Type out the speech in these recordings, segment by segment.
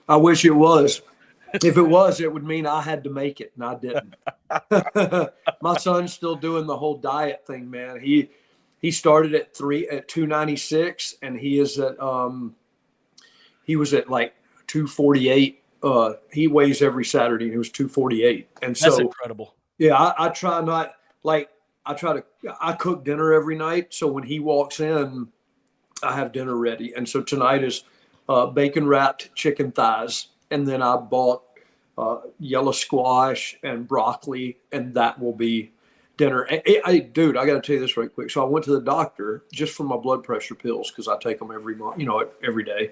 I wish it was. If it was, it would mean I had to make it, and I didn't. My son's still doing the whole diet thing, man. He started at 296, and he is at he was at like 248. He weighs every Saturday, and he was 248. And so that's incredible. Yeah, I try not like I cook dinner every night, so when he walks in, I have dinner ready. And so tonight is bacon wrapped chicken thighs, and then I bought yellow squash and broccoli, and that will be dinner. Dude, I got to tell you this right quick. So I went to the doctor just for my blood pressure pills because I take them every month, every day,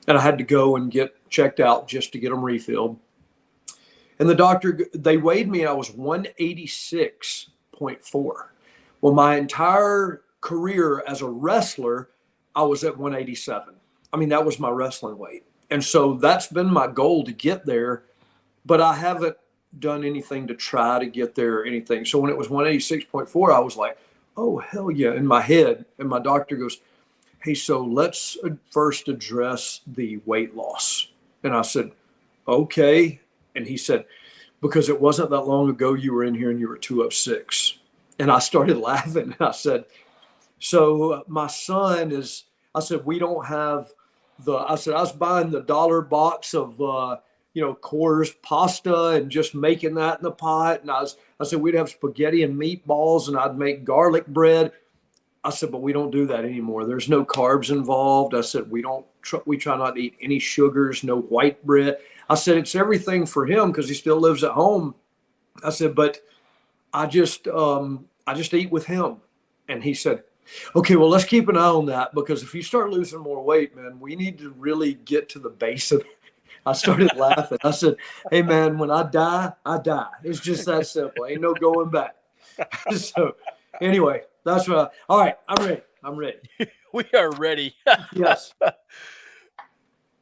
and I had to go and get checked out just to get them refilled. And the doctor, they weighed me, I was 186.4. Well, my entire career as a wrestler, I was at 187. I mean, that was my wrestling weight. And so that's been my goal to get there, but I haven't done anything to try to get there or anything. So when it was 186.4, I was like, oh, hell yeah, in my head. And my doctor goes, hey, so let's first address the weight loss. And I said, okay. And he said, because it wasn't that long ago you were in here and you were 206. And I started laughing. I said, so my son is, I said, we don't have I was buying the $1 box of, Coors pasta and just making that in the pot. And I said, we'd have spaghetti and meatballs and I'd make garlic bread. I said, but we don't do that anymore. There's no carbs involved. I said, we try not to eat any sugars, no white bread. I said, it's everything for him because he still lives at home. I said, but I just eat with him. And he said, okay, well, let's keep an eye on that because if you start losing more weight, man, we need to really get to the base of it. I started laughing. I said, hey, man, when I die, I die. It's just that simple. Ain't no going back. So anyway, that's what all right, I'm ready. We are ready. Yes.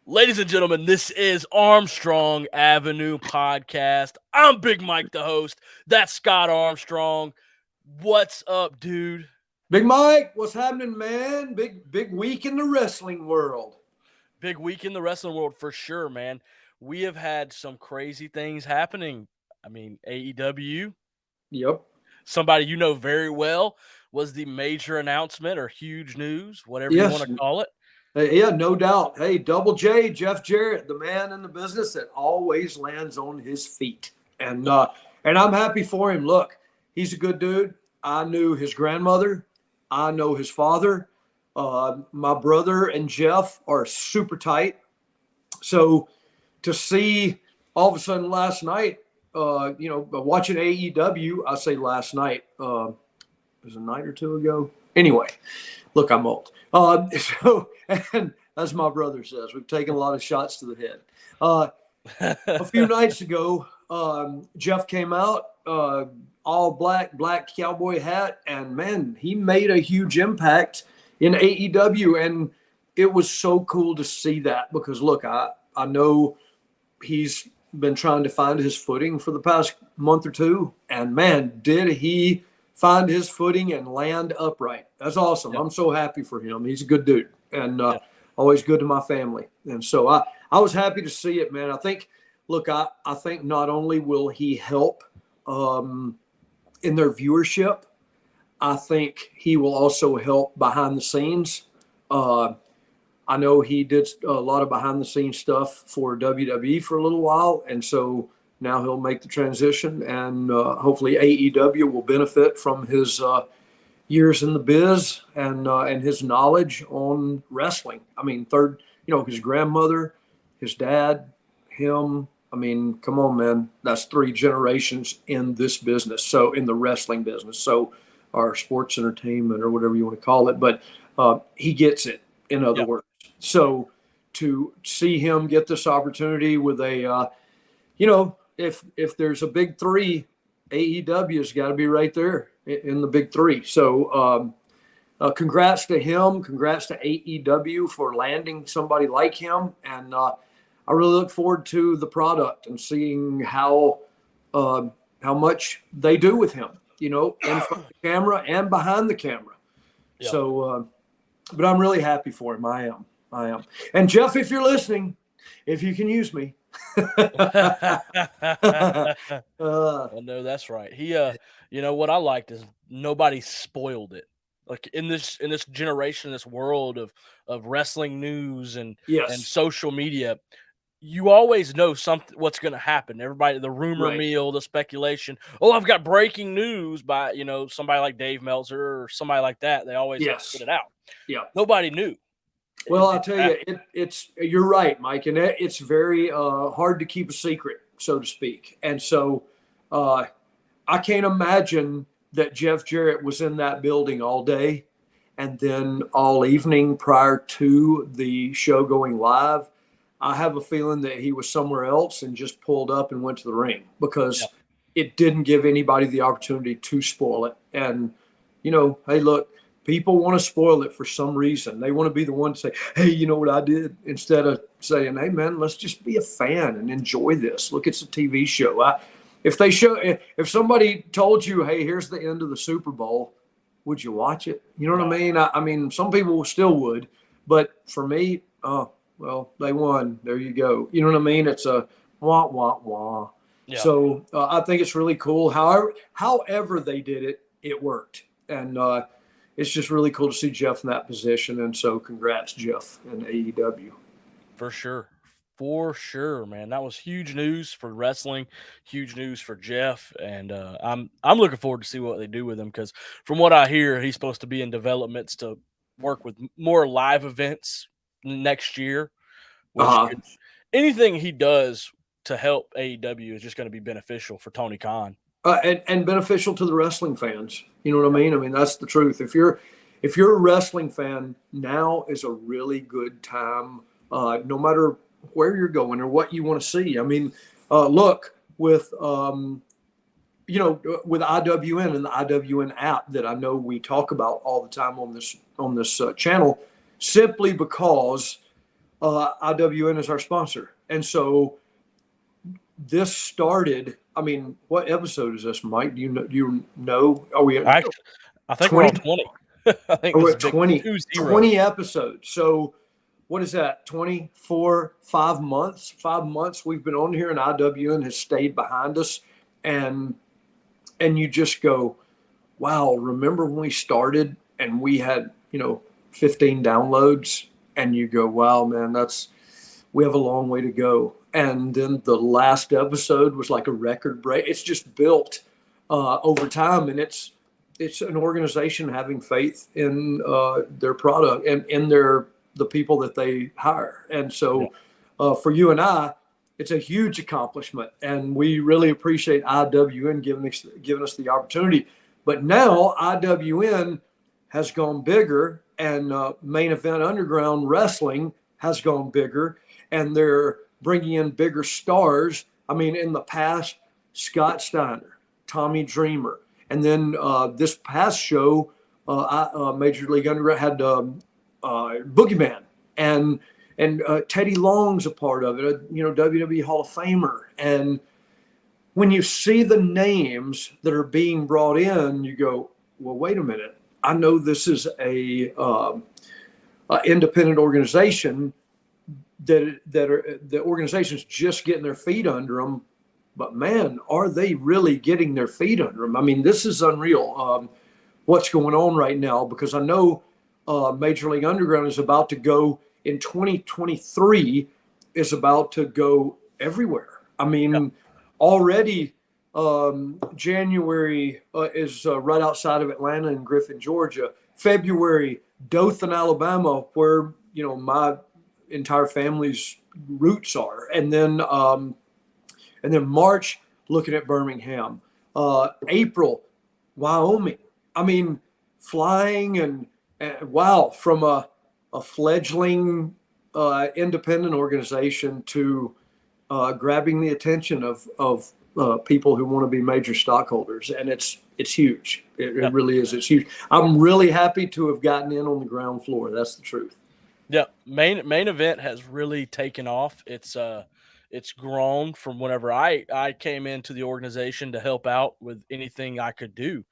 Ladies and gentlemen, this is Armstrong Avenue Podcast. I'm Big Mike, the host. That's Scott Armstrong. What's up, dude? Big Mike, what's happening, man? Big week in the wrestling world. Big week in the wrestling world for sure, man. We have had some crazy things happening. I mean, AEW. Yep. Somebody you know very well was the major announcement or huge news, whatever you want to call it. Yeah, no doubt. Hey, Double J, Jeff Jarrett, the man in the business that always lands on his feet. And I'm happy for him. Look, he's a good dude. I knew his grandmother. I know his father. My brother and Jeff are super tight. So to see all of a sudden last night, watching AEW, I say last night, it was a night or two ago. Anyway, look, I'm old. And as my brother says, we've taken a lot of shots to the head. A few nights ago, Jeff came out, all black cowboy hat, and man, he made a huge impact in AEW, and it was so cool to see that because look, I know he's been trying to find his footing for the past month or two, and man, did he find his footing and land upright. That's awesome. Yep. I'm so happy for him. He's a good dude and always good to my family. And so I was happy to see it, man. I think not only will he help in their viewership, I think he will also help behind the scenes. I know he did a lot of behind the scenes stuff for WWE for a little while. And so now he'll make the transition, and hopefully AEW will benefit from his years in the biz and his knowledge on wrestling. I mean, his grandmother, his dad, him. I mean, come on, man. That's 3 generations in this business. So in the wrestling business, so our sports entertainment or whatever you want to call it. But he gets it, in other words. So to see him get this opportunity with a, if there's a big 3, AEW has got to be right there in the big 3. So congrats to him. Congrats to AEW for landing somebody like him. And I really look forward to the product and seeing how much they do with him, in front of the camera and behind the camera. Yeah. So, but I'm really happy for him. I am. And Jeff, if you're listening, if you can use me. Well, no, that's right. He, you know what I liked is nobody spoiled it. Like in this generation, this world of wrestling news and Yes, social media, you always know something what's going to happen. Everybody, the rumor right. mill, the speculation. Oh, I've got breaking news by somebody like Dave Meltzer or somebody like that. They always have to put Yes, it out. yeah. Nobody knew. Well, It I'll didn't tell you, happen. it's you're right, Mike, and it's very hard to keep a secret, so to speak. And so uh, I can't imagine that Jeff Jarrett was in that building all day and then all evening prior to the show going live. I have a feeling that he was somewhere else and just pulled up and went to the ring Yeah, because it didn't give anybody the opportunity to spoil it. And, hey, look, people want to spoil it for some reason. They want to be the one to say, hey, you know what I did? Instead of saying, hey, man, let's just be a fan and enjoy this. Look, it's a TV show. If somebody told you, hey, here's the end of the Super Bowl, would you watch it? You know what no, I mean? I mean, some people still would, but for me, oh, well, they won. There you go. You know what I mean? It's a wah wah wah. yeah, So I think it's really cool. However they did it, it worked, and it's just really cool to see Jeff in that position. And so, congrats, Jeff, and AEW. for sure. For sure, man. That was huge news for wrestling, huge news for Jeff, and I'm looking forward to see what they do with him because from what I hear, he's supposed to be in developments to work with more live events next year, which Uh, could anything he does to help AEW is just going to be beneficial for Tony Khan. and beneficial to the wrestling fans. You know what I mean? I mean, that's the truth. If you're a wrestling fan, now is a really good time. No matter where you're going or what you want to see. I mean, look with IWN and the IWN app that I know we talk about all the time on this channel, simply because IWN is our sponsor, and so this started. I mean, what episode is this, Mike? Do you know? Are we at Actually, I think we're on 20? 20. I think Are we this is at big 20? 2-0. 20 episodes. So what is that? 24, 5 months? 5 months we've been on here, and IWN has stayed behind us. And you just go, wow, remember when we started and we had, 15 downloads? And you go, wow, man, we have a long way to go. And then the last episode was like a record break. It's just built over time, and it's an organization having faith in their product and in the people that they hire. And Yeah, so for you and I, it's a huge accomplishment, and we really appreciate IWN giving us the opportunity. But now IWN has gone bigger, and Main Event Underground Wrestling has gone bigger, and they're bringing in bigger stars. I mean, in the past, Scott Steiner, Tommy Dreamer, and then this past show, Major League Underground had Boogeyman, and Teddy Long's a part of it, WWE Hall of Famer. And when you see the names that are being brought in, you go, well, wait a minute. I know this is a independent organization the organization's just getting their feet under them, but man, are they really getting their feet under them? I mean, this is unreal. What's going on right now? Because I know Major League Underground is about to go in 2023, is about to go everywhere. I yeah, mean, already January is right outside of Atlanta in Griffin, Georgia. February, Dothan, Alabama, where my entire family's roots are, and then March, looking at Birmingham, April, Wyoming. I mean, flying and wow, from a fledgling independent organization to grabbing the attention of people who want to be major stockholders, and it's huge. yeah. It really is. It's huge. I'm really happy to have gotten in on the ground floor. That's the truth. Yeah, main event has really taken off. It's grown from whenever I came into the organization to help out with anything I could do,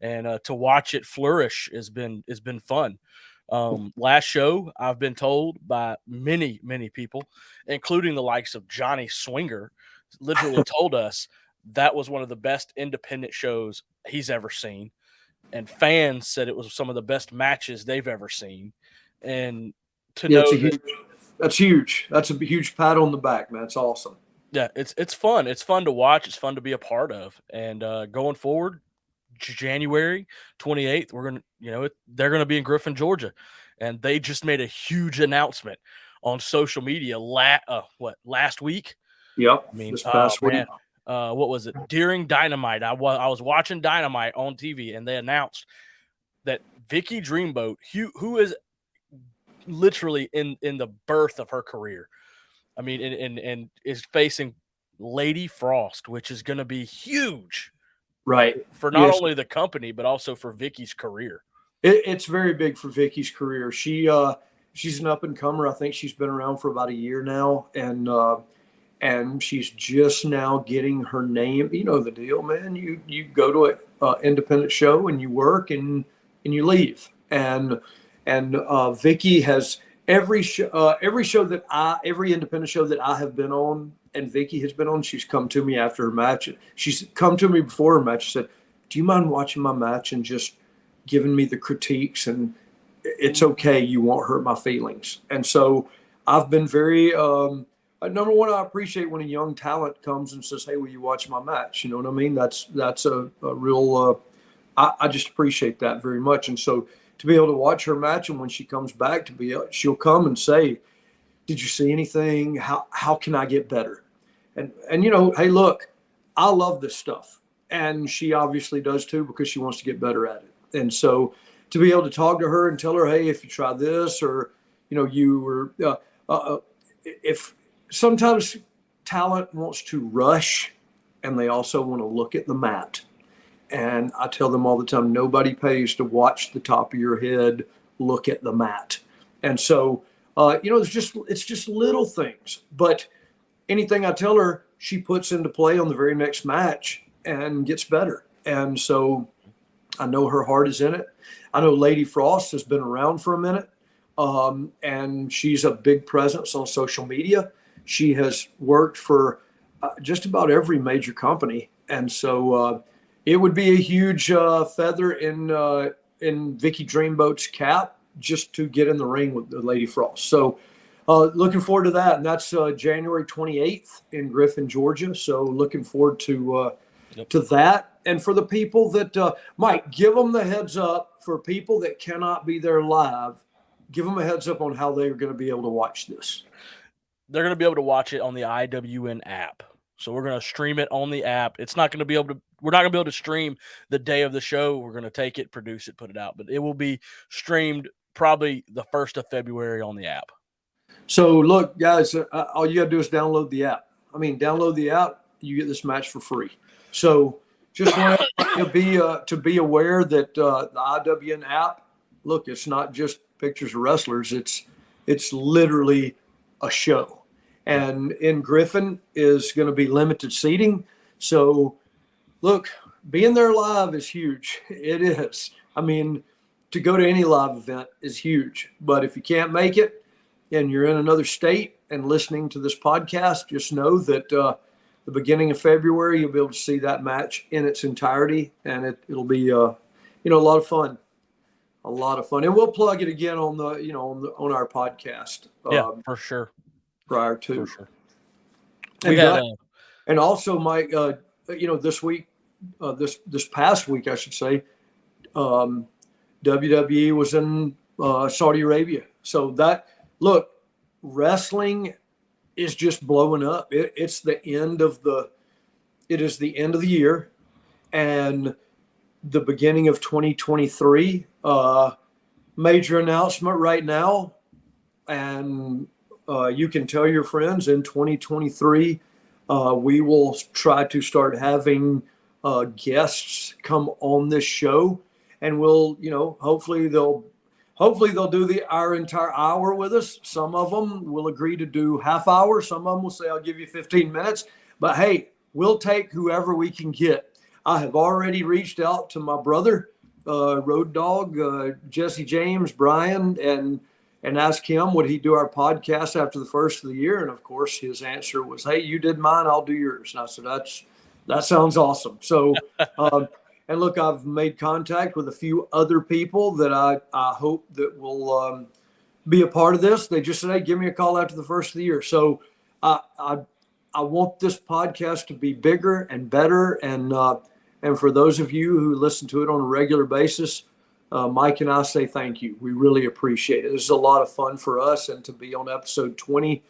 and to watch it flourish has been fun. Last show, I've been told by many, many people, including the likes of Johnny Swinger, literally told us that was one of the best independent shows he's ever seen. And fans said it was some of the best matches they've ever seen. And to Yeah, know that, that's huge. That's a huge pat on the back, man. It's awesome. yeah, it's fun. It's fun to watch. It's fun to be a part of. And going forward, January 28th, we're gonna, they're gonna be in Griffin, Georgia, and they just made a huge announcement on social media. Last week? Yep. I mean, This oh past week. man, what was it? During Dynamite, I was watching Dynamite on TV, and they announced that Vicky Dreamboat, who is literally in the birth of her career. I mean, and is facing Lady Frost, which is going to be huge, Right. for not Yes. only the company but also for Vicky's career. It's very big for Vicky's career. She's an up and comer. I think she's been around for about a year now, and she's just now getting her name. You know the deal, man. You go to an independent show and you work and you leave. And Vicky has every independent show that I have been on and Vicky has been on. She's come to me after her match. She's come to me before her match. She said, "Do you mind watching my match and just giving me the critiques? And it's okay. You won't hurt my feelings." And so I've been very, number one, I appreciate when a young talent comes and says, "Hey, will you watch my match?" You know what I mean? That's a real, I just appreciate that very much. And so to be able to watch her match, and when she comes back she'll come and say, "Did you see anything? How can I get better?" And hey, look, I love this stuff. And she obviously does too, because she wants to get better at it. And so to be able to talk to her and tell her, "Hey, if you try this," or, you were, if sometimes talent wants to rush and they also want to look at the mat. And I tell them all the time, nobody pays to watch the top of your head look at the mat. And so, it's just little things. But anything I tell her, she puts into play on the very next match and gets better. And so I know her heart is in it. I know Lady Frost has been around for a minute, and she's a big presence on social media. She has worked for just about every major company. And so it would be a huge feather in Vicky Dreamboat's cap just to get in the ring with the Lady Frost. So looking forward to that. And that's January 28th in Griffin, Georgia. So looking forward to that. And for the people that, Mike, give them the heads up. For people that cannot be there live, give them a heads up on how they're going to be able to watch this. They're going to be able to watch it on the IWN app. So we're going to stream it on the app. We're not going to be able to stream the day of the show. We're going to take it, produce it, put it out, but it will be streamed probably the 1st of February on the app. So look, guys, all you got to do is download the app. Download the app. You get this match for free. So just want to be aware that the IWN app, look, it's not just pictures of wrestlers. It's literally a show. And in Griffin is going to be limited seating. So look, being there live is huge. It is. To go to any live event is huge. But if you can't make it and you're in another state and listening to this podcast, just know that the beginning of February, you'll be able to see that match in its entirety. And it'll be, a lot of fun. A lot of fun. And we'll plug it again on the, on our podcast. Yeah, for sure. Prior to. For sure. And also, Mike, this week, this past week, I should say, WWE was in Saudi Arabia. So wrestling is just blowing up. It is the end of the year, and the beginning of 2023. Major announcement right now, and you can tell your friends in 2023 we will try to start having guests come on this show, and we'll hopefully they'll do our entire hour with us. Some of them will agree to do half hour. Some of them will say, "I'll give you 15 minutes." But hey, we'll take whoever we can get. I have already reached out to my brother, Road Dogg, Jesse James, Brian, and ask him, would he do our podcast after the first of the year? And of course, his answer was, hey, you did mine, I'll do yours. And I said, that sounds awesome. So, and look, I've made contact with a few other people that I hope that will be a part of this. They just said, hey, give me a call after the first of the year. So I want this podcast to be bigger and better. And for those of you who listen to it on a regular basis, Mike and I say thank you. We really appreciate it. This is a lot of fun for us. And to be on episode 20,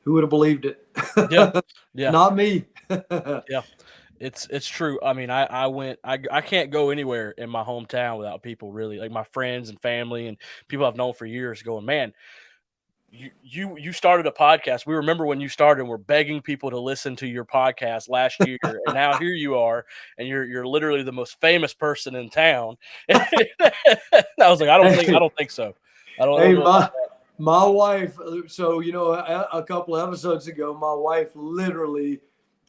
who would have believed it? Yeah. Not me. Yeah. It's true. I mean, I can't go anywhere in my hometown without people really, like my friends and family and people I've known for years going, man, you started a podcast. We remember when you started and we're begging people to listen to your podcast last year. And now here you are, and you're literally the most famous person in town. I was like, I don't think so. I don't know. My wife, so, a couple of episodes ago, my wife literally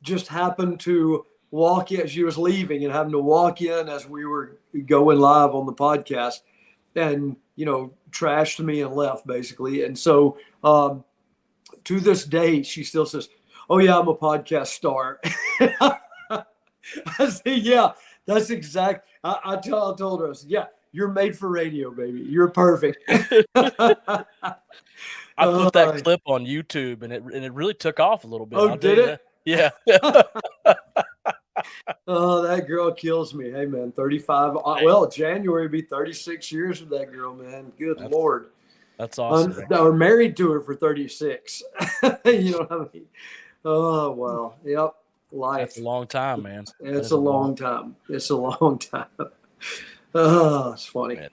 just happened to walk in. She was leaving and having to walk in as we were going live on the podcast and, trashed me and left basically. And so to this day, she still says, oh yeah, I'm a podcast star. I say, yeah, that's exact. I told her, I said, yeah, you're made for radio, baby. You're perfect. I put that clip on YouTube and it really took off a little bit. Oh, did it? Yeah. Oh, that girl kills me. Hey, man, 35. Well, January would be 36 years with that girl, man. Good Lord. That's awesome. I'm married to her for 36. You know what I mean? Oh, wow. Yep. Life. That's a long time, man. It's a long time. It's a long time. Oh, it's funny. Man.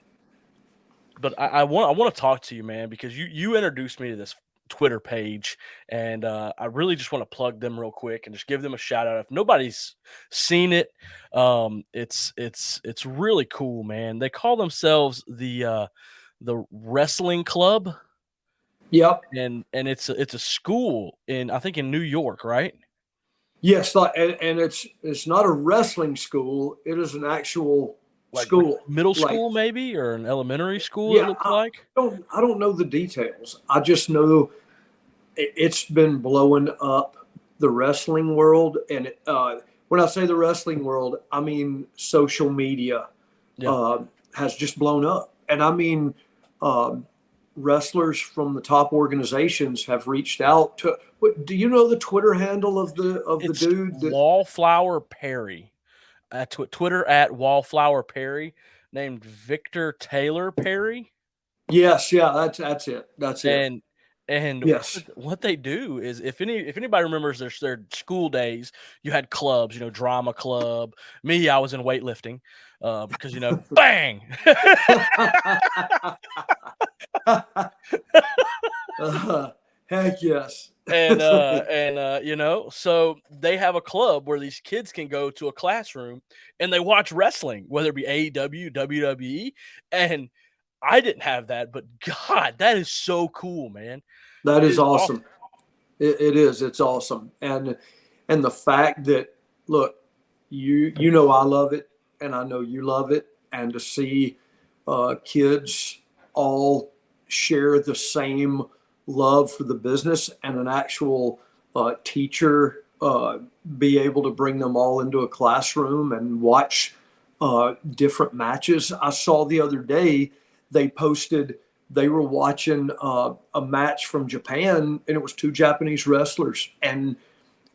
But I want to talk to you, man, because you introduced me to this Twitter page, and I really just want to plug them real quick and just give them a shout out. If nobody's seen it, it's really cool, man. They call themselves the Wrestling Club. Yep. And it's a school I think in New York, right? Yes, and it's not a wrestling school. It is an actual school, like middle school maybe, or an elementary school. Yeah, it looks like. I don't know the details. I just know it's been blowing up the wrestling world, and when I say the wrestling world, I mean social media has just blown up, and I mean wrestlers from the top organizations have reached out to. Do you know the Twitter handle of the dude? Wallflower Perry. Twitter at Wallflower Perry, named Victor Taylor Perry. Yes, yeah, that's it. That's it. And yes, what they do is if anybody remembers their school days, you had clubs, drama club. Me, I was in weightlifting because bang. Heck yes. And so they have a club where these kids can go to a classroom and they watch wrestling, whether it be AEW, WWE, and I didn't have that, but God, that is so cool, man. That is awesome. It is. It's awesome. And the fact that, look, you know I love it, and I know you love it, and to see kids all share the same love for the business and an actual teacher be able to bring them all into a classroom and watch different matches. I saw the other day they posted they were watching a match from Japan, and it was two Japanese wrestlers, and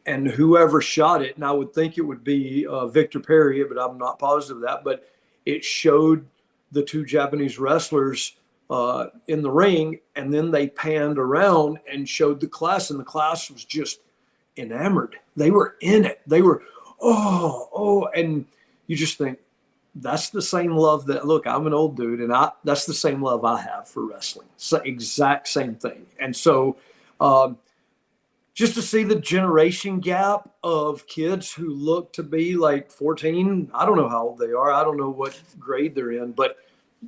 whoever shot it, and I would think it would be Victor Perry, but I'm not positive of that, but it showed the two Japanese wrestlers in the ring, and then they panned around and showed the class, and the class was just enamored. They were in it. They were, and you just think, that's the same love that, look, I'm an old dude, and that's the same love I have for wrestling. It's the exact same thing. And so just to see the generation gap of kids who look to be like 14, I don't know how old they are. I don't know what grade they're in, but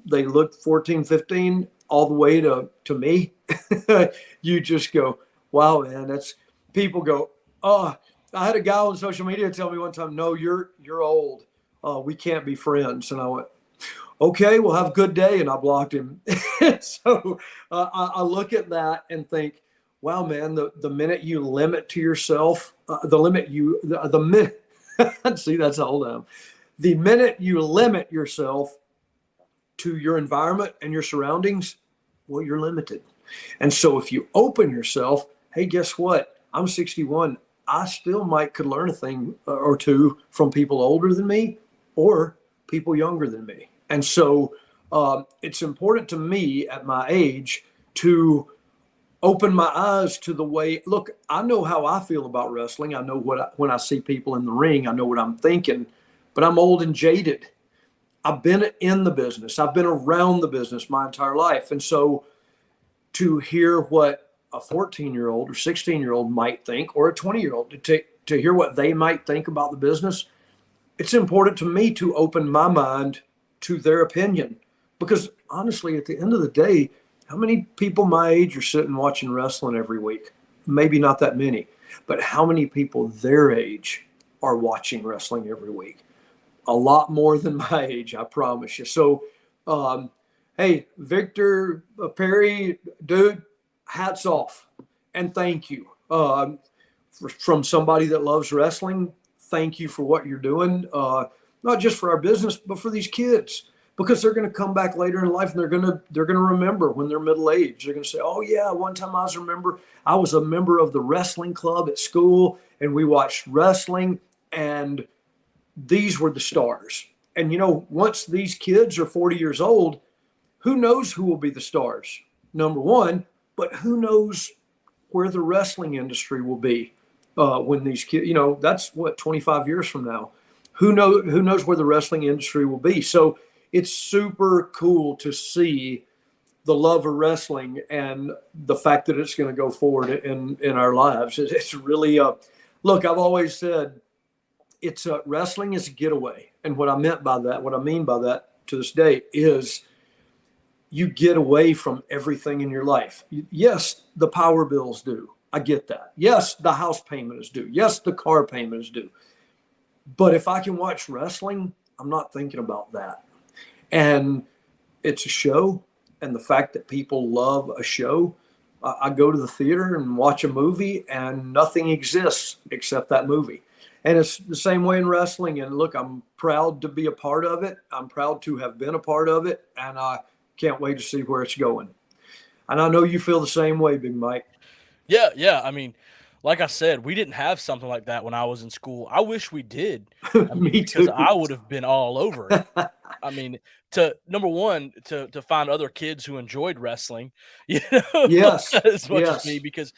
they look 14, 15, all the way to me. You just go, wow, man, that's, people go, oh, I had a guy on social media tell me one time, no, you're old. We can't be friends. And I went, Okay, well, have a good day. And I blocked him. So I look at that and think, wow, man, the minute you limit to yourself, the minute, see, that's all down. The minute you limit yourself to your environment and your surroundings, well, you're limited. And so if you open yourself, hey, guess what? I'm 61. I still could learn a thing or two from people older than me or people younger than me. And so it's important to me at my age to open my eyes to the way, look, I know how I feel about wrestling. I know when I see people in the ring, I know what I'm thinking, but I'm old and jaded. I've been in the business. I've been around the business my entire life. And so to hear what a 14-year-old or 16-year-old might think, or a 20-year-old, to hear what they might think about the business, it's important to me to open my mind to their opinion. Because honestly, at the end of the day, how many people my age are sitting watching wrestling every week? Maybe not that many. But how many people their age are watching wrestling every week? A lot more than my age, I promise you. So, hey, Victor Perry, dude, hats off and thank you. From somebody that loves wrestling, thank you for what you're doing, not just for our business, but for these kids, because they're going to come back later in life and they're going to remember when they're middle aged. They're going to say, oh yeah, one time I was a member of the wrestling club at school and we watched wrestling and these were the stars. And once these kids are 40 years old, who knows who will be the stars? Number one, but who knows where the wrestling industry will be when these kids, that's what, 25 years from now. Who knows where the wrestling industry will be? So it's super cool to see the love of wrestling and the fact that it's going to go forward in our lives. It's really look, I've always said it's wrestling is a getaway. And what I mean by that to this day is you get away from everything in your life. Yes, the power bills do. I get that. Yes, the house payment is due. Yes, the car payment is due. But if I can watch wrestling, I'm not thinking about that. And it's a show. And the fact that people love a show, I go to the theater and watch a movie and nothing exists except that movie. And it's the same way in wrestling. And look, I'm proud to be a part of it. I'm proud to have been a part of it. And I can't wait to see where it's going. And I know you feel the same way, Big Mike. Yeah. I mean, like I said, we didn't have something like that when I was in school. I wish we did. Me because too. I would have been all over it. I mean, number one, to find other kids who enjoyed wrestling, Yes. as much as Yes. me, because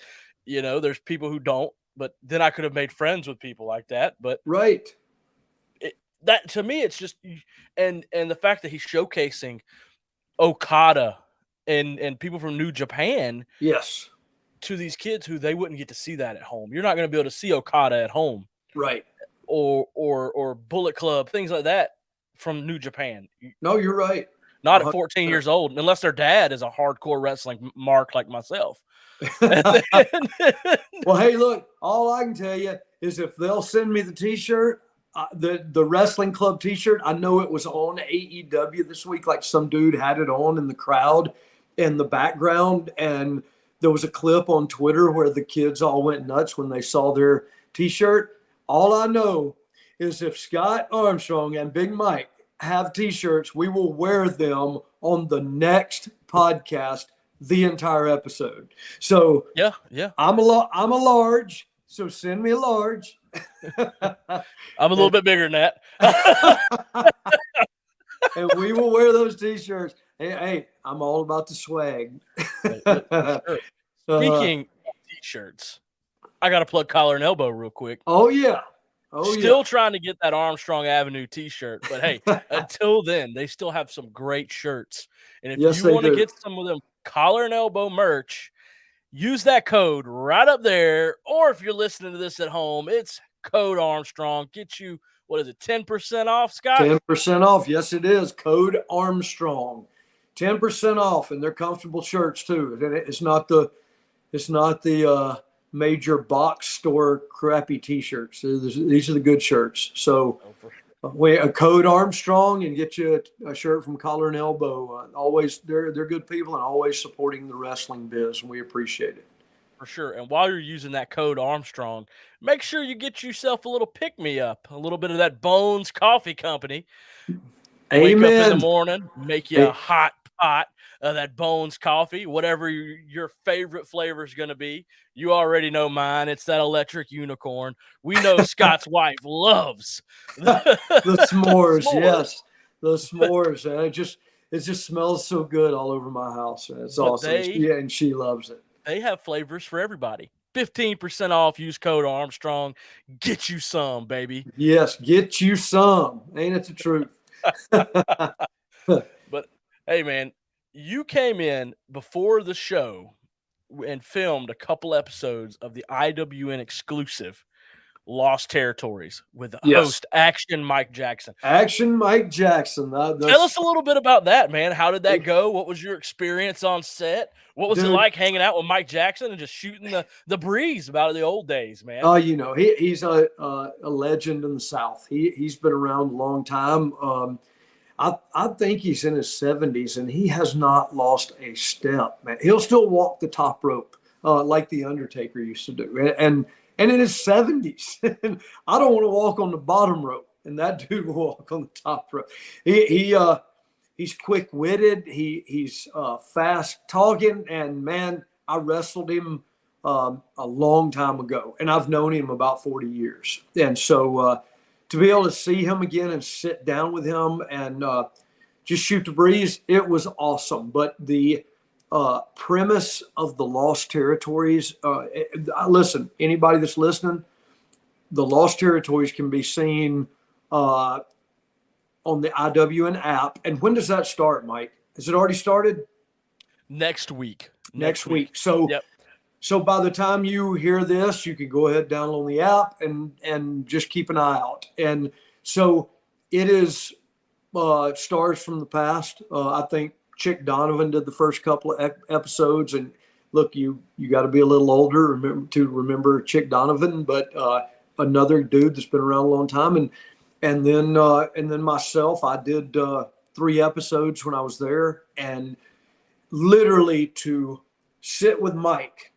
there's people who don't. But then I could have made friends with people like that. But Right. that to me, it's just and the fact that he's showcasing Okada and people from New Japan, Yes. to these kids who they wouldn't get to see that at home. You're not going to be able to see Okada at home, Right. or Bullet Club, things like that from New Japan. No, you're right. Not at 14 years old, unless their dad is a hardcore wrestling mark like myself. Well, hey, look, all I can tell you is if they'll send me the T-shirt, the wrestling club T-shirt, I know it was on AEW this week. Like some dude had it on in the crowd in the background, and there was a clip on Twitter where the kids all went nuts when they saw their T-shirt. All I know is if Scott Armstrong and Big Mike have T-shirts, we will wear them on the next podcast the entire episode. So yeah, I'm a large, so send me a large. I'm a little bit bigger than that. And we will wear those T-shirts. Hey, I'm all about the swag. Sure. Speaking of T-shirts, I got to plug Collar and Elbow real quick. Oh, yeah. Still trying to get that Armstrong Avenue T-shirt. But, hey, until then, they still have some great shirts. And if you want to get some of them Collar and Elbow merch, use that code right up there. Or if you're listening to this at home, it's code Armstrong. Get you, 10% off, Scott? 10% off. Yes, it is. Code Armstrong. 10% off, and they're comfortable shirts too. It's not the major box store crappy T-shirts. These are the good shirts. So A code Armstrong and get you a shirt from Collar and Elbow. Always, they're good people and always supporting the wrestling biz, and we appreciate it. For sure. And while you're using that code Armstrong, make sure you get yourself a little pick me up, a little bit of that Bones Coffee Company. Wake up in the Amen. morning, make you a hot pot of that Bones coffee, whatever your favorite flavor is going to be. You already know mine. It's that electric unicorn. We know Scott's wife loves the s'mores. Yes, the s'mores. It just smells so good all over my house. It's awesome. And she loves it. They have flavors for everybody. 15% off. Use code Armstrong. Get you some, baby. Yes, get you some. Ain't it the truth? But hey, man, you came in before the show and filmed a couple episodes of the IWN exclusive Lost Territories with host Action Mike Jackson. Action Mike Jackson. Tell us a little bit about that, man. How did that go? What was your experience on set? What was it like hanging out with Mike Jackson and just shooting the breeze about the old days, man? He's a legend in the South. He's been around a long time. I think he's in his 70s, and he has not lost a step, man. He'll still walk the top rope like the Undertaker used to do, and in his 70s. I don't want to walk on the bottom rope, and that dude will walk on the top rope. He's quick-witted. He's fast talking, and man, I wrestled him a long time ago, and I've known him about 40 years. And so to be able to see him again and sit down with him and just shoot the breeze, it was awesome. But the premise of the Lost Territories, listen, anybody that's listening, the Lost Territories can be seen on the IWN app. And when does that start, Mike? Has it already started? Next week. Next week. So, So by the time you hear this, you can go ahead, download the app, and just keep an eye out. And so it is stars from the past. I think Chick Donovan did the first couple of episodes. And look, you got to be a little older to remember Chick Donovan, but another dude that's been around a long time. And then myself, I did 3 episodes when I was there, and literally to sit with Mike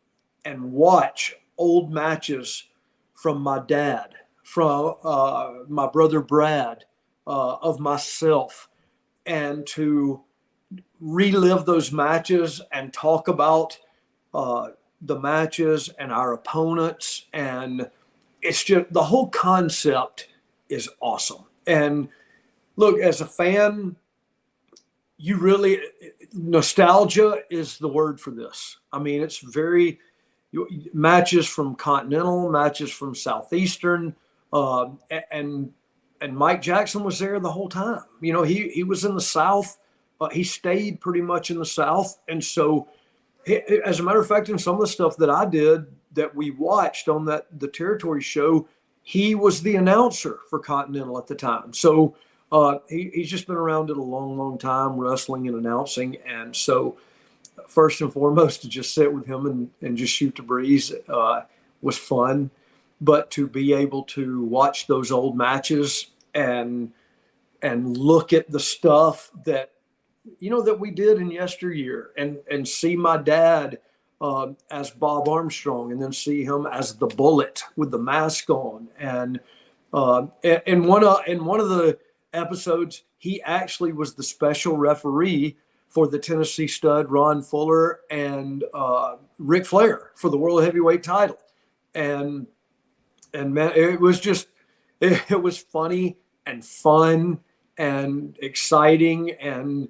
and watch old matches from my dad, from my brother Brad, of myself, and to relive those matches and talk about the matches and our opponents. And it's just the whole concept is awesome. And look, as a fan, you really, nostalgia is the word for this. I mean, it's very matches from Continental, matches from Southeastern, and Mike Jackson was there the whole time. You know, he was in the South. He stayed pretty much in the South. And so, as a matter of fact, in some of the stuff that I did that we watched on the Territory show, he was the announcer for Continental at the time. So he's just been around it a long, long time, wrestling and announcing. And so first and foremost, to just sit with him and just shoot the breeze was fun. But to be able to watch those old matches and look at the stuff that, you know, that we did in yesteryear, and see my dad as Bob Armstrong, and then see him as the Bullet with the mask on. And in one of the episodes, he actually was the special referee for the Tennessee Stud, Ron Fuller, and Ric Flair for the World Heavyweight title. And man, it was funny and fun and exciting. And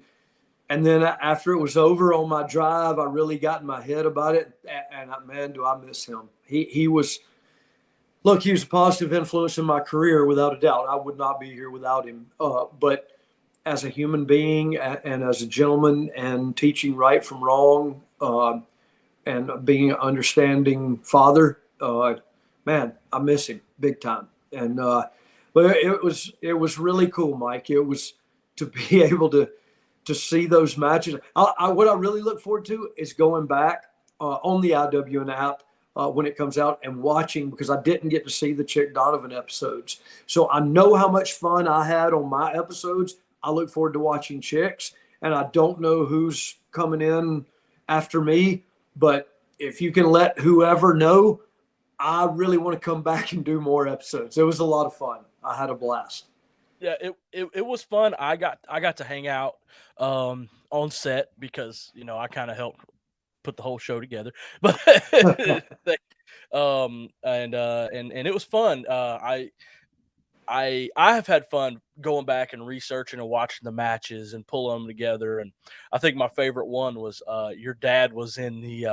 then after it was over on my drive, I really got in my head about it. And man, do I miss him. He was a positive influence in my career, without a doubt. I would not be here without him. But as a human being and as a gentleman, and teaching right from wrong, and being an understanding father, man, I miss him big time. And but it was really cool, Mike. It was to be able to see those matches. What I really look forward to is going back on the IWN app when it comes out and watching, because I didn't get to see the Chick Donovan episodes. So I know how much fun I had on my episodes. I look forward to watching Chick's, and I don't know who's coming in after me, but if you can let whoever know, I really want to come back and do more episodes. It was a lot of fun. I had a blast. Yeah, it was fun. I got to hang out on set because I kind of helped put the whole show together. But and it was fun. I have had fun going back and researching and watching the matches and pulling them together. And I think my favorite one was your dad was in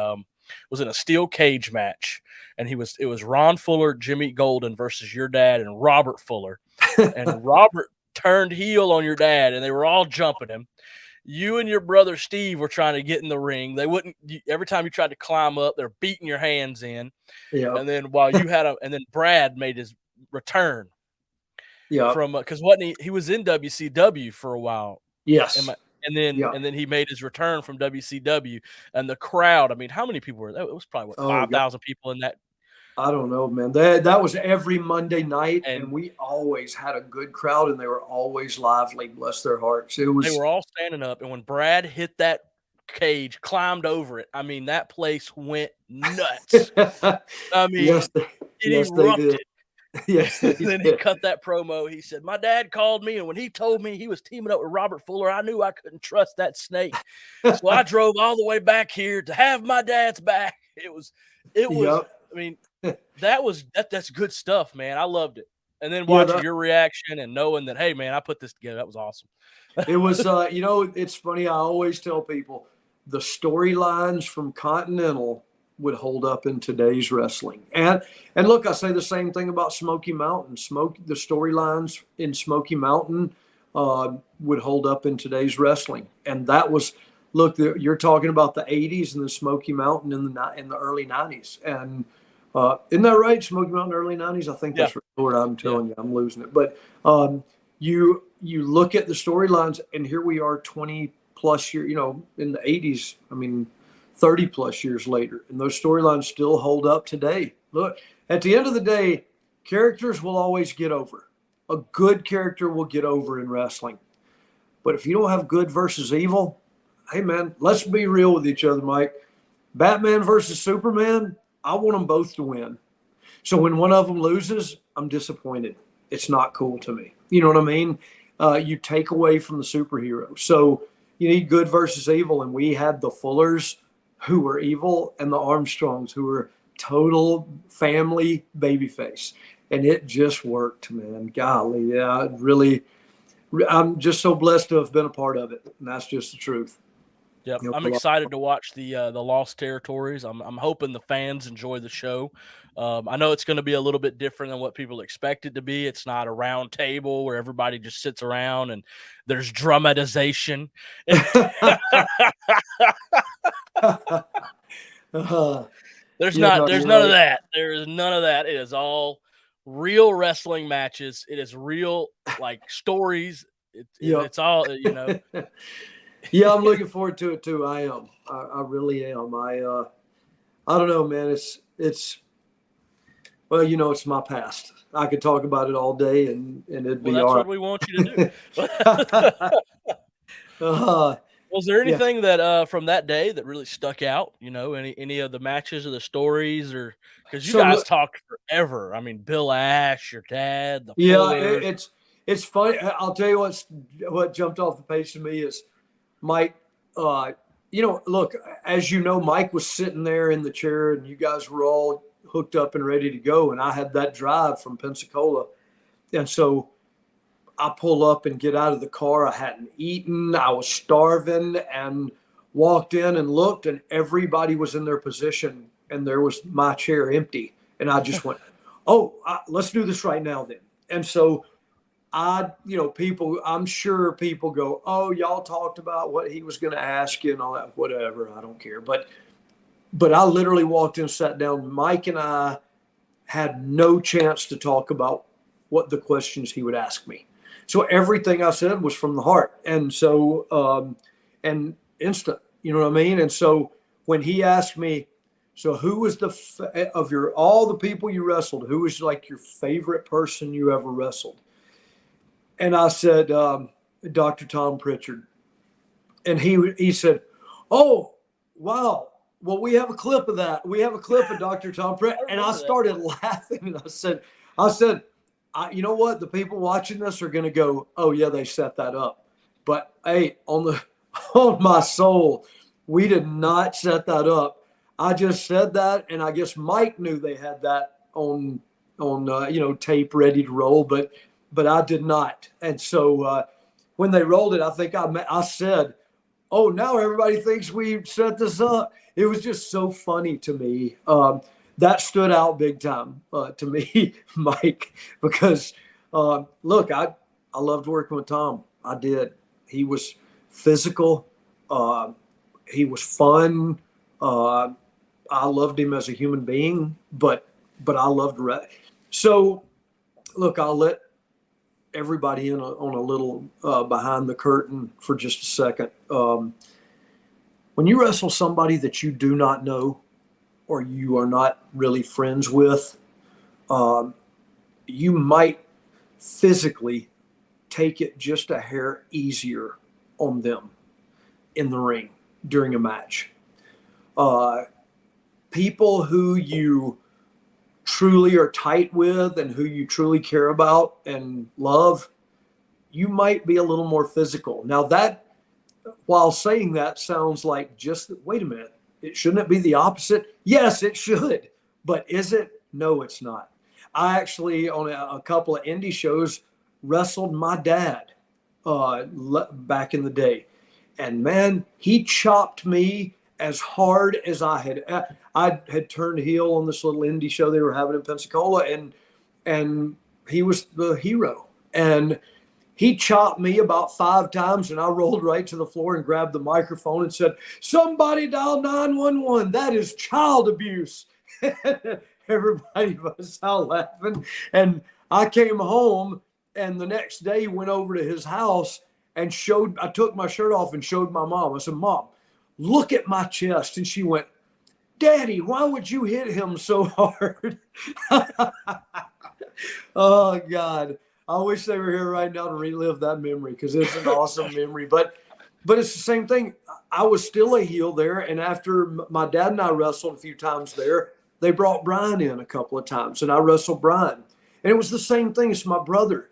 a steel cage match, and it was Ron Fuller, Jimmy Golden versus your dad and Robert Fuller. And Robert turned heel on your dad, and they were all jumping him. You and your brother Steve were trying to get in the ring. They wouldn't. Every time you tried to climb up, they're beating your hands in. Yeah. And then and then Brad made his return. Yeah. From because wasn't he was in WCW for a while. Yes. And then he made his return from WCW, and the crowd. I mean, how many people were there? It was probably 5,000 people in that. I don't know, man. That was every Monday night, and we always had a good crowd, and they were always lively. Bless their hearts. They were all standing up, and when Brad hit that cage, climbed over it, I mean, that place went nuts. I mean, it erupted. Yes. Then he cut that promo. He said, "My dad called me, and when he told me he was teaming up with Robert Fuller, I knew I couldn't trust that snake. So I drove all the way back here to have my dad's back." It was. I mean, that's good stuff, man. I loved it. And then watching your reaction and knowing that, hey, man, I put this together. That was awesome. It was, it's funny. I always tell people the storylines from Continental would hold up in today's wrestling. And look, I say the same thing about Smoky Mountain. The storylines in Smoky Mountain would hold up in today's wrestling. And that was, look, you're talking about the 80s and the Smoky Mountain in the early 90s. And isn't that right? Smoky Mountain early 90s? I think that's what I'm telling you. I'm losing it. But you look at the storylines, and here we are 20 plus years, in the 80s. I mean, 30 plus years later, and those storylines still hold up today. Look, at the end of the day, characters will always get over. A good character will get over in wrestling. But if you don't have good versus evil, hey, man, let's be real with each other, Mike. Batman versus Superman, I want them both to win. So when one of them loses, I'm disappointed. It's not cool to me. You know what I mean? You take away from the superhero. So you need good versus evil, and we had the Fullers who were evil and the Armstrongs who were total family babyface. And it just worked, man. Golly, yeah, really. I'm just so blessed to have been a part of it, and that's just the truth. Yep, I'm excited to watch the Lost Territories. I'm hoping the fans enjoy the show. I know it's going to be a little bit different than what people expect it to be. It's not a round table where everybody just sits around and there's dramatization. There's none of that. There is none of that. It is all real wrestling matches. It is real stories. It's all Yeah, I'm looking forward to it too. I am. I really am. I don't know, man. It's well, it's my past. I could talk about it all day, and it'd be that's all right. What we want you to do. Was there anything that from that day that really stuck out? Any of the matches or the stories, or because you guys talked forever. I mean, Bill Ash, your dad, the Fullers. It's funny. I'll tell you what jumped off the page to me is Mike. Look, as you know, Mike was sitting there in the chair, and you guys were all hooked up and ready to go, and I had that drive from Pensacola, and so I pull up and get out of the car. I hadn't eaten. I was starving, and walked in and looked, and everybody was in their position, and there was my chair empty. And I just went, let's do this right now then. And so I'm sure people go, oh, y'all talked about what he was going to ask you and all that, whatever. I don't care. But I literally walked in, sat down. Mike and I had no chance to talk about what the questions he would ask me. So everything I said was from the heart. And so, and instant, you know what I mean? And so when he asked me, So who was of all the people you wrestled, who was like your favorite person you ever wrestled? And I said, Dr. Tom Pritchard. And he said, oh, wow. Well, we have a clip of that. We have a clip of Dr. Tom Pritchard. And I started laughing. And I said, you know what? The people watching this are going to go, oh, yeah, they set that up. But, hey, on my soul, we did not set that up. I just said that, and I guess Mike knew they had that on tape ready to roll, but I did not. And so when they rolled it, I think I said, oh, now everybody thinks we set this up. It was just so funny to me. That stood out big time to me, Mike, because, look, I loved working with Tom. I did. He was physical. He was fun. I loved him as a human being, but I loved So, look, I'll let everybody in on a little behind the curtain for just a second. When you wrestle somebody that you do not know or you are not really friends with, you might physically take it just a hair easier on them in the ring during a match. People who you truly are tight with and who you truly care about and love, you might be a little more physical. Now that, while saying that, sounds like wait a minute, shouldn't it be the opposite? Yes, it should. But is it? No, it's not. I actually, on a couple of indie shows, wrestled my dad back in the day. And man, he chopped me as hard as I had turned heel on this little indie show they were having in Pensacola, and he was the hero. And he chopped me about 5 times, and I rolled right to the floor and grabbed the microphone and said, somebody dial 911. That is child abuse. Everybody was out laughing. And I came home, and the next day went over to his house and I took my shirt off and showed my mom. I said, Mom, look at my chest. And she went, Daddy, why would you hit him so hard? Oh, God. I wish they were here right now to relive that memory, because it's an awesome memory. But it's the same thing. I was still a heel there. And after my dad and I wrestled a few times there, they brought Brian in a couple of times, and I wrestled Brian. And it was the same thing as my brother.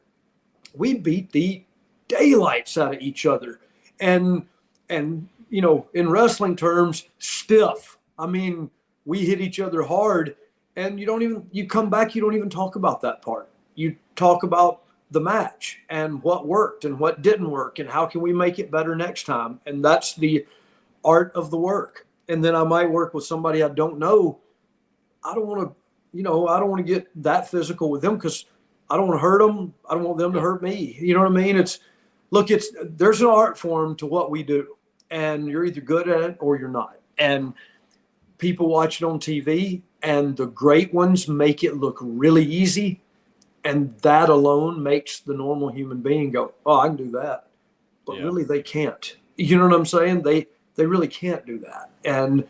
We beat the daylights out of each other. And you know, in wrestling terms, stiff. I mean, we hit each other hard, and you come back, you don't even talk about that part. You talk about the match and what worked and what didn't work and how can we make it better next time. And that's the art of the work. And then I might work with somebody I don't know. I don't want to get that physical with them, because I don't want to hurt them. I don't want them to hurt me. You know what I mean? There's an art form to what we do, and you're either good at it or you're not. And people watch it on TV, and the great ones make it look really easy. And that alone makes the normal human being go, oh, I can do that. But really, they can't. You know what I'm saying? They really can't do that. And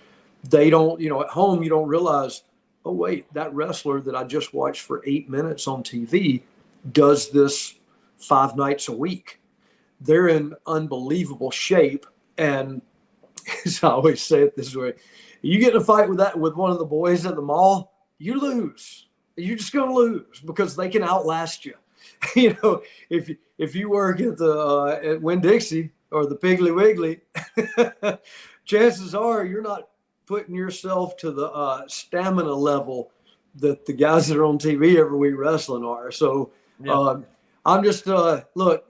they don't, at home, you don't realize, oh, wait, that wrestler that I just watched for 8 minutes on TV does this 5 nights a week. They're in unbelievable shape. And as I always say it this way, you get in a fight with one of the boys at the mall, you lose. You're just going to lose, because they can outlast you. If you work at Winn-Dixie or the Piggly Wiggly, chances are you're not putting yourself to the stamina level that the guys that are on TV every week wrestling are. So I'm just look.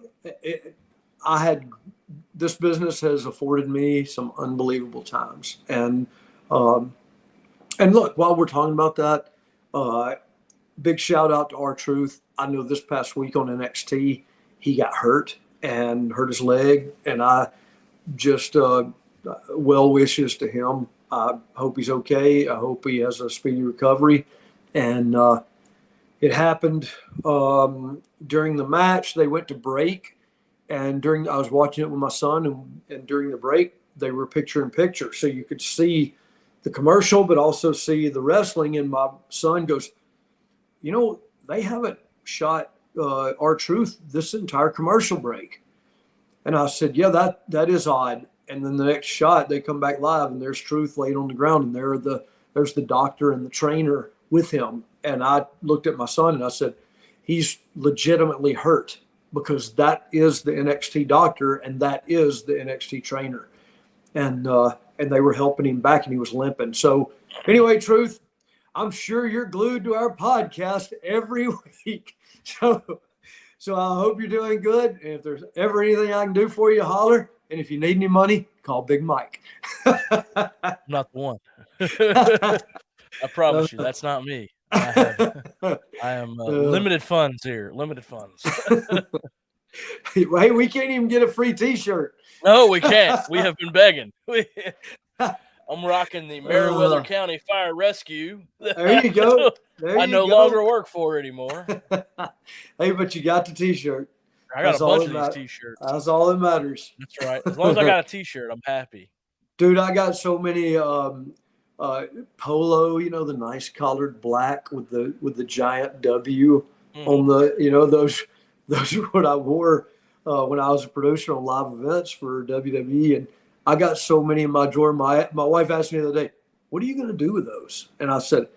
This business has afforded me some unbelievable times, and look, while we're talking about that, big shout out to R-Truth. I know this past week on NXT, he got hurt and hurt his leg, and I just well wishes to him. I hope he's okay. I hope he has a speedy recovery. And it happened during the match. They went to break, and I was watching it with my son, and during the break, they were picture in picture, so you could see the commercial, but also see the wrestling. And my son goes, they haven't shot R-Truth this entire commercial break. And I said, yeah, that is odd. And then the next shot, they come back live, and there's Truth laid on the ground, and there's the doctor and the trainer with him. And I looked at my son and I said, he's legitimately hurt, because that is the NXT doctor and that is the NXT trainer. And they were helping him back, and he was limping. So anyway, Truth, I'm sure you're glued to our podcast every week. So I hope you're doing good. And if there's ever anything I can do for you, holler. And if you need any money, call Big Mike. Not the one. I promise you, that's not me. I am limited funds here. Limited funds. Hey, we can't even get a free T-shirt. No, we can't. We have been begging. I'm rocking the Meriwether County Fire Rescue. There you go. I no longer work for it anymore. Hey, but you got the T-shirt. I got a bunch of these T-shirts. That's all that matters. That's right. As long as I got a T-shirt, I'm happy. Dude, I got so many polo, the nice colored black with the giant W on the, those are what I wore when I was a producer on live events for WWE. And I got so many in my drawer. My wife asked me the other day, what are you going to do with those? And I said,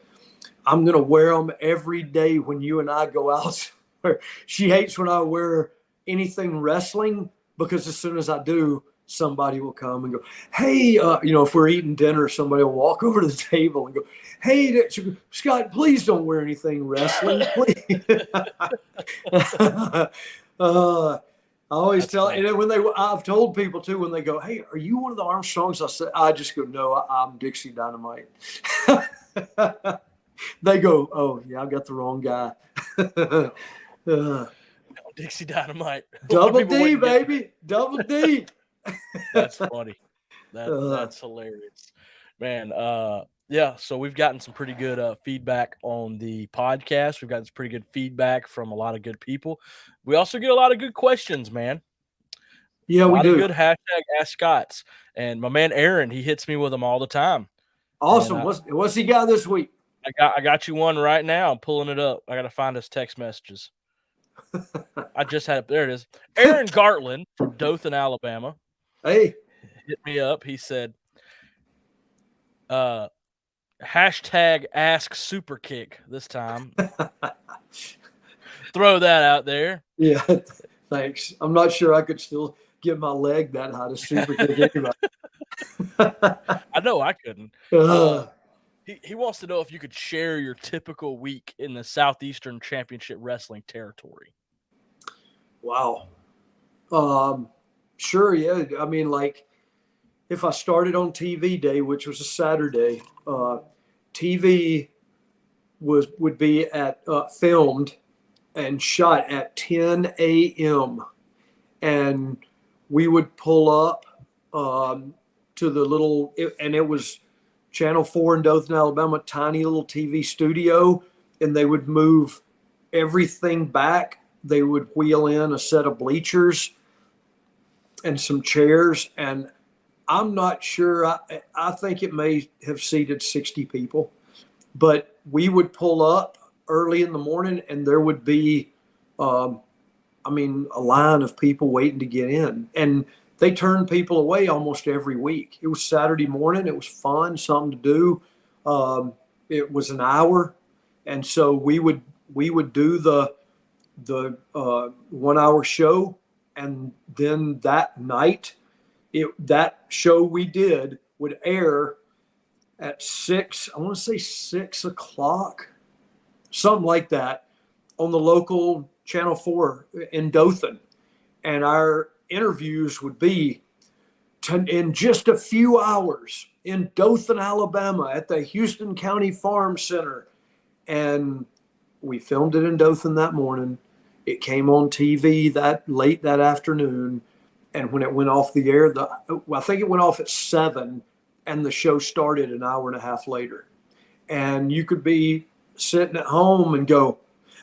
I'm going to wear them every day when you and I go out. She hates when I wear anything wrestling, because as soon as I do, somebody will come and go, hey, if we're eating dinner, somebody will walk over to the table and go, hey, Scott, please don't wear anything wrestling, please. I always tell, and then I've told people too, when they go, hey, are you one of the Armstrongs? I just go, no, I'm Dixie Dynamite. They go, oh yeah, I got the wrong guy. Dixie Dynamite. Double D, baby. Double D. That's funny. That's hilarious, man. Yeah, so we've gotten some pretty good feedback on the podcast. We've gotten some pretty good feedback from a lot of good people. We also get a lot of good questions, man. Yeah, we do. Good hashtag Ask Scots, and my man Aaron, he hits me with them all the time. Awesome. And, what's he got this week? I got you one right now. I'm pulling it up. I got to find his text messages. I just had it. There it is. Aaron Gartland from Dothan, Alabama. Hey, hit me up. He said, hashtag Ask Superkick this time. Throw that out there. Yeah, thanks. I'm not sure I could still get my leg that high to Superkick anybody. I know I couldn't. He wants to know if you could share your typical week in the Southeastern Championship Wrestling territory. Wow. Sure, yeah. I mean, like, if I started on TV day, which was a Saturday, TV would be at filmed and shot at 10 a.m. And we would pull up to the little, and it was Channel 4 in Dothan, Alabama, tiny little TV studio, and they would move everything back. They would wheel in a set of bleachers and some chairs, and I'm not sure. I think it may have seated 60 people, but we would pull up early in the morning, and there would be, a line of people waiting to get in, and they turned people away almost every week. It was Saturday morning. It was fun, something to do. It was an hour, and so we would do the 1 hour show, and then that night, that show we did would air at 6. I want to say 6 o'clock, something like that, on the local Channel 4 in Dothan, and our interviews would be in just a few hours in Dothan, Alabama, at the Houston County Farm Center. And we filmed it in Dothan that morning. It came on TV late that afternoon. And when it went off the air, I think it went off at 7, and the show started an hour and a half later. And you could be sitting at home and go,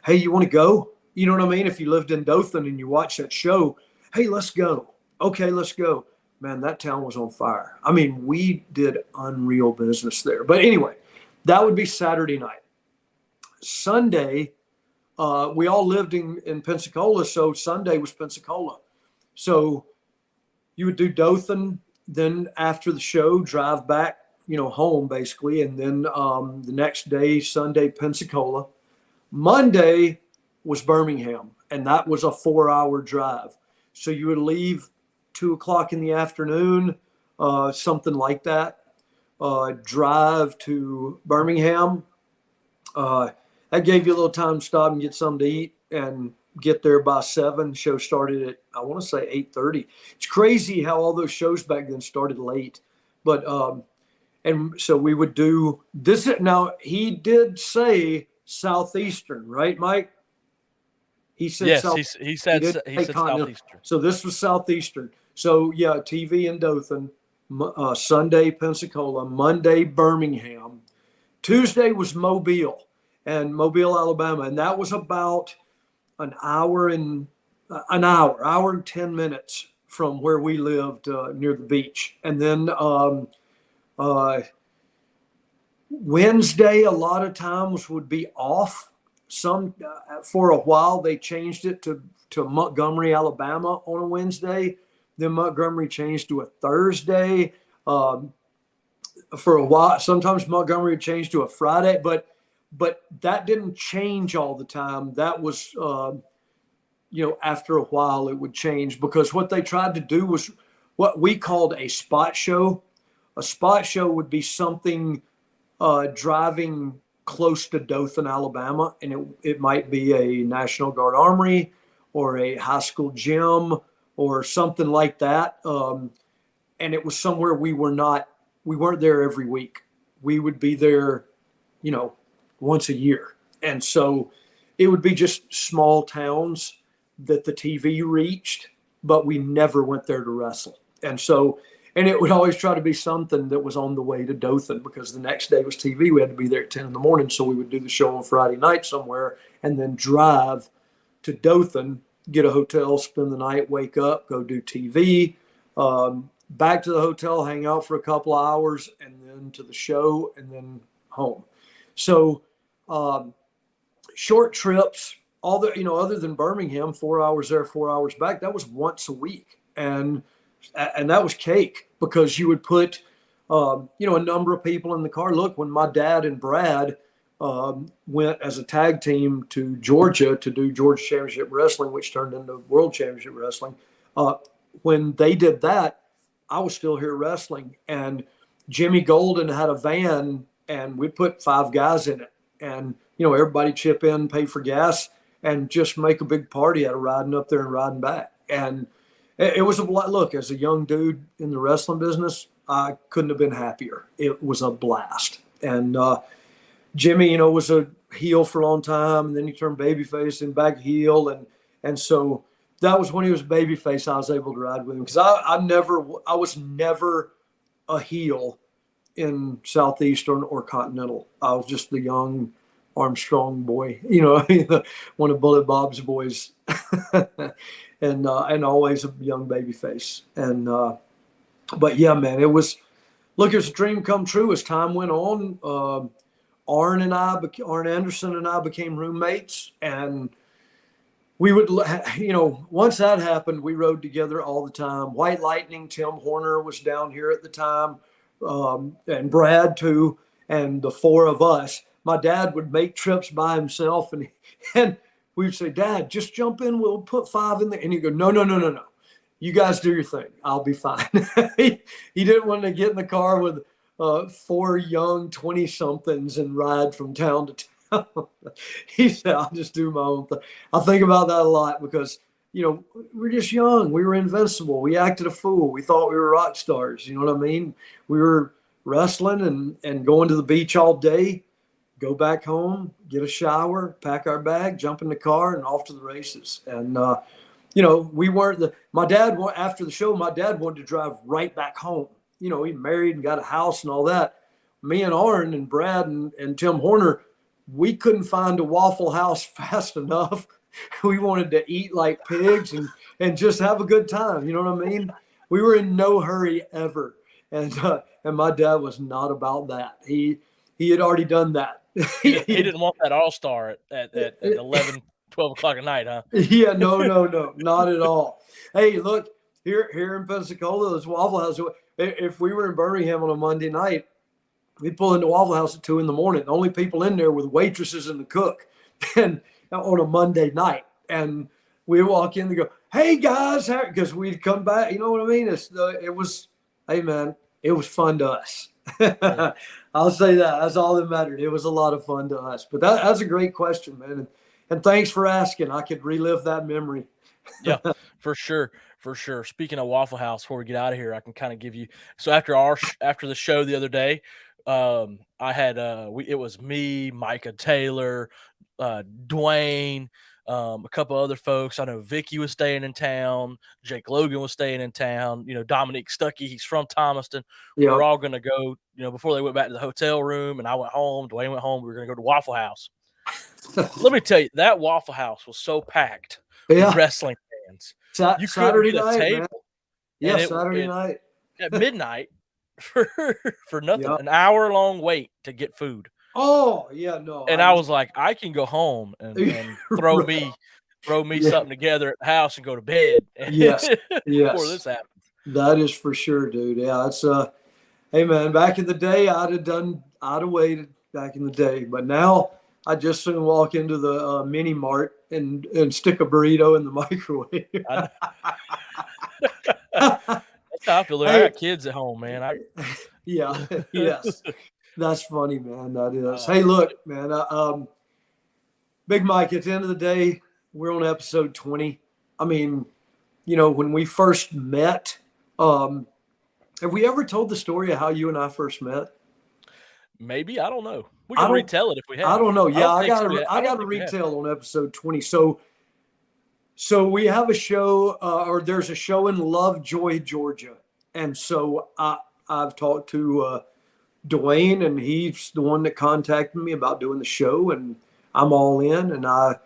hey, you want to go? You know what I mean? If you lived in Dothan and you watch that show, hey, let's go. Okay, let's go. man, that town was on fire. I mean, we did unreal business there. But anyway, that would be Saturday night. Sunday, we all lived in Pensacola, so Sunday was Pensacola. So you would do Dothan, then after the show, drive back, home basically, and then the next day, Sunday, Pensacola. Monday was Birmingham, and that was a 4-hour drive. So you would leave 2 o'clock in the afternoon, something like that, drive to Birmingham. That gave you a little time to stop and get something to eat and get there by 7. Show started at, I want to say 8:30. It's crazy how all those shows back then started late. But, and so we would do this. Now, he did say Southeastern, right, Mike? He said yes, he said Southeastern. So this was Southeastern. So, yeah, TV in Dothan, Sunday, Pensacola, Monday, Birmingham. Tuesday was Mobile Alabama, and that was about an hour and 10 minutes from where we lived near the beach. And then Wednesday, a lot of times would be off. Some for a while they changed it to Montgomery, Alabama on a Wednesday. Then Montgomery changed to a Thursday. For a while, sometimes Montgomery would change to a Friday, but that didn't change all the time. That was, after a while it would change, because what they tried to do was what we called a spot show. A spot show would be something driving close to Dothan, Alabama, and it might be a National Guard Armory or a high school gym or something like that. And it was somewhere we weren't there every week. We would be there, once a year. And so it would be just small towns that the TV reached, but we never went there to wrestle. And it would always try to be something that was on the way to Dothan, because the next day was TV. We had to be there at 10 in the morning. So we would do the show on Friday night somewhere and then drive to Dothan, get a hotel, spend the night, wake up, go do TV, back to the hotel, hang out for a couple of hours, and then to the show, and then home. So short trips, other than Birmingham, 4 hours there, 4 hours back, that was once a week. And that was cake, because you would put, a number of people in the car. Look, when my dad and Brad went as a tag team to Georgia to do Georgia Championship Wrestling, which turned into World Championship Wrestling, when they did that, I was still here wrestling. And Jimmy Golden had a van, and we'd put 5 guys in it. And, everybody chip in, pay for gas, and just make a big party out of riding up there and riding back. And it was look, as a young dude in the wrestling business, I couldn't have been happier. It was a blast. And Jimmy, was a heel for a long time, and then he turned babyface and back heel. And so that was when he was babyface, I was able to ride with him, because I was never a heel in Southeastern or Continental. I was just the young Armstrong boy, one of Bullet Bob's boys. And always a young baby face. And but yeah, man, it was a dream come true as time went on. Arn Anderson and I became roommates, and we would, once that happened, we rode together all the time. White Lightning, Tim Horner was down here at the time, and Brad too, and the 4 of us. My dad would make trips by himself, and we'd say, Dad, just jump in. We'll put 5 in there. And he'd go, no. You guys do your thing. I'll be fine. He didn't want to get in the car with 4 young 20-somethings and ride from town to town. He said, I'll just do my own thing. I think about that a lot, because, we're just young. We were invincible. We acted a fool. We thought we were rock stars. You know what I mean? We were wrestling and going to the beach all day, go back home, get a shower, pack our bag, jump in the car, and off to the races. And, we weren't after the show, my dad wanted to drive right back home. He married and got a house and all that. Me and Arn and Brad and Tim Horner, we couldn't find a Waffle House fast enough. We wanted to eat like pigs and just have a good time. You know what I mean? we were in no hurry ever. And my dad was not about that. He had already done that. He didn't want that all-star at 11, 12 o'clock at night, huh? Yeah, no, not at all. Hey, look, here in Pensacola, there's Waffle House. If we were in Birmingham on a Monday night, we'd pull into Waffle House at 2 a.m. The only people in there were the waitresses and the cook, and on a Monday night. And we walk in and go, "Hey guys," because we'd come back. You know what I mean? It was, hey man, it was fun to us. Yeah. I'll say that. That's all that mattered. It was a lot of fun to us. But that's a great question, man. And thanks for asking. I could relive that memory. Yeah, for sure. For sure. Speaking of Waffle House, before we get out of here, I can kind of give you. So after the show the other day, I had it was me, Micah Taylor, Dwayne, a couple other folks. I know Vicky was staying in town. Jake Logan was staying in town. You know, Dominique Stuckey, he's from Thomaston. We were all going to go, you know, before they went back to the hotel room, and I went home. Dwayne went home. We were going to go to Waffle House. Let me tell you, that Waffle House was so packed with wrestling fans. You Saturday couldn't get a night, table. man. Yeah, Saturday night. At midnight for nothing. An hour-long wait to get food. Oh, yeah, no. And I was like, I can go home and throw me something together at the house and go to bed. Yes. Before this happens. That is for sure, dude. Yeah, it's hey man, back in the day I'd have waited back in the day. But now I just soon walk into the mini mart and stick a burrito in the microwave. That's how I feel. I got kids at home, man. Yeah, yes. That's funny, man. That is. Hey, look, man. Big Mike, at the end of the day, we're on episode 20. I mean, you know, when we first met, have we ever told the story of how you and I first met? Maybe. I don't know. We can retell it if we have. I don't know. Yeah, I got to a retell on episode 20. So we have a show, or there's a show in Lovejoy, Georgia. And so I've talked to Dwayne, and he's the one that contacted me about doing the show, and I'm all in. And I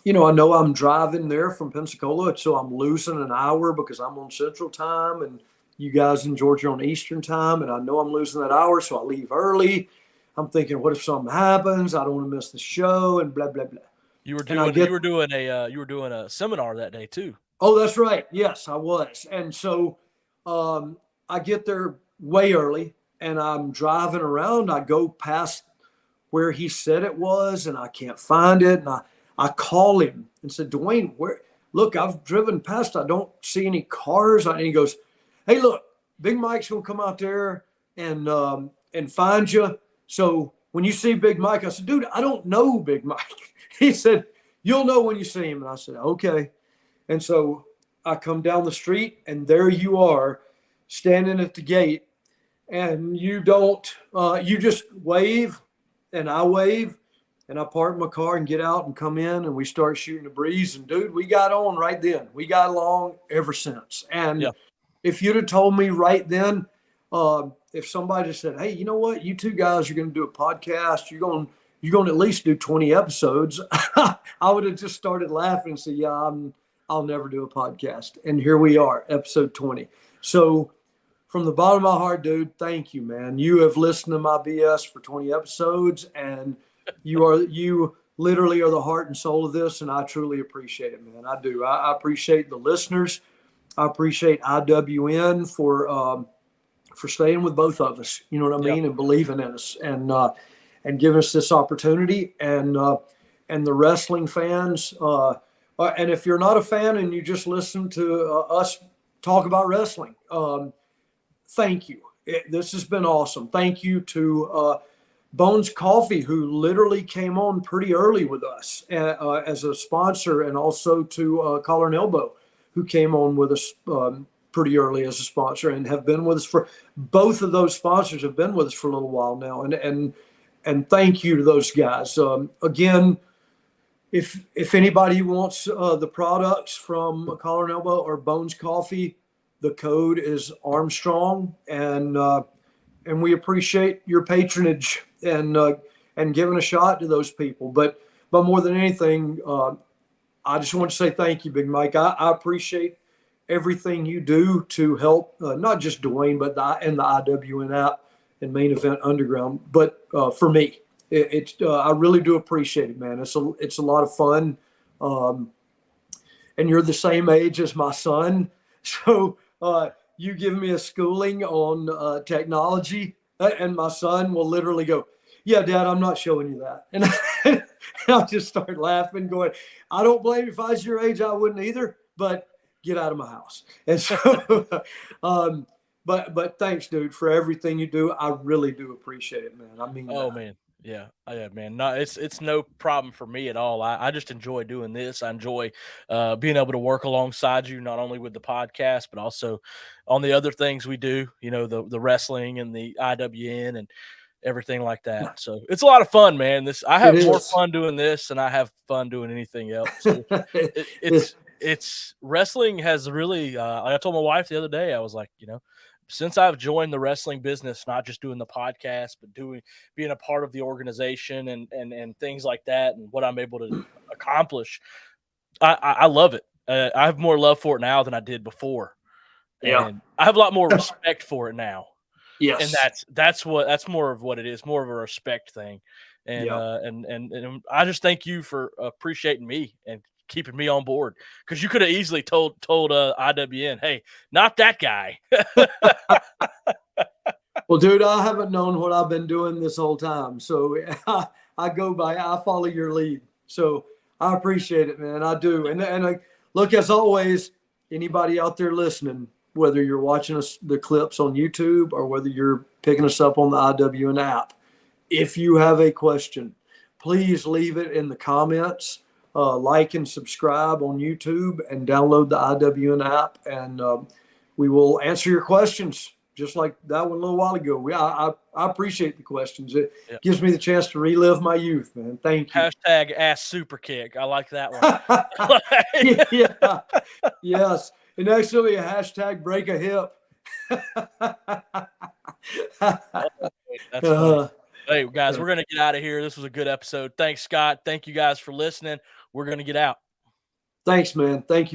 know I'm driving there from Pensacola, so I'm losing an hour because I'm on Central Time, and you guys in Georgia on Eastern Time, and I know I'm losing that hour, so I leave early. I'm thinking, what if something happens? I don't want to miss the show, and blah blah blah. You were doing a seminar that day too. Oh, that's right. Yes, I was. And so I get there way early, and I'm driving around. I go past where he said it was, and I can't find it. And I call him and said, Dwayne, look, I've driven past. I don't see any cars. And he goes, hey, look, Big Mike's going to come out there and find you. So when you see Big Mike, I said, dude, I don't know Big Mike. He said, you'll know when you see him. And I said, okay. And so I come down the street, and there you are standing at the gate, and you just wave, and I wave, and I park my car and get out and come in, and we start shooting the breeze. And dude, we got on right then. We got along ever since. And if you'd have told me right then, if somebody said, hey, you know what, you two guys are going to do a podcast, you're going to at least do 20 episodes, I would have just started laughing and said, yeah, I'll never do a podcast. And here we are, episode 20. So from the bottom of my heart, dude, thank you, man. You have listened to my BS for 20 episodes, and you literally are the heart and soul of this, and I truly appreciate it, man. I do. I appreciate the listeners. I appreciate IWN for staying with both of us, you know what I mean, and believing in us, and giving us this opportunity, and the wrestling fans. And if you're not a fan and you just listen to us talk about wrestling, thank you. This has been awesome. Thank you to Bones Coffee, who literally came on pretty early with us as a sponsor, and also to Collar and Elbow, who came on with us pretty early as a sponsor, and have been with us for both of those sponsors have been with us for a little while now. And thank you to those guys. Again, if anybody wants the products from Collar and Elbow or Bones Coffee, the code is Armstrong, and we appreciate your patronage and giving a shot to those people. But more than anything, I just want to say thank you, Big Mike. I appreciate everything you do to help not just Dwayne, but the IWN app and Main Event Underground. But for me, I really do appreciate it, man. It's a lot of fun. And you're the same age as my son, so you give me a schooling on technology, and my son will literally go, "Yeah, Dad, I'm not showing you that," and I'll just start laughing, going, "I don't blame you. If I was your age, I wouldn't either. But get out of my house." And so, but thanks, dude, for everything you do. I really do appreciate it, man. I mean, Man. Yeah, man. No, it's no problem for me at all. I just enjoy doing this. I enjoy being able to work alongside you, not only with the podcast, but also on the other things we do. You know, the wrestling and the IWN and everything like that. So it's a lot of fun, man. I have more fun doing this than I have fun doing anything else. It's wrestling has really. I told my wife the other day, I was like, since I've joined the wrestling business, not just doing the podcast, but being a part of the organization and things like that, and what I'm able to accomplish, I love it. I have more love for it now than I did before. Yeah. And I have a lot more respect for it now. Yes. And that's more of what it is, more of a respect thing. And and I just thank you for appreciating me and keeping me on board, because you could have easily told IWN, "Hey, not that guy." Well, dude, I haven't known what I've been doing this whole time, so I follow your lead. So I appreciate it, man. I do. And look, as always, anybody out there listening, whether you're watching the clips on YouTube or whether you're picking us up on the IWN app, if you have a question, please leave it in the comments. Like and subscribe on YouTube and download the IWN app, and we will answer your questions just like that one a little while ago. I appreciate the questions. It gives me the chance to relive my youth, man. Thank you. Hashtag ass super kick. I like that one. Yeah. Yes. And actually a hashtag break a hip. That's funny. Hey, guys, we're going to get out of here. This was a good episode. Thanks, Scott. Thank you guys for listening. We're going to get out. Thanks, man. Thank you.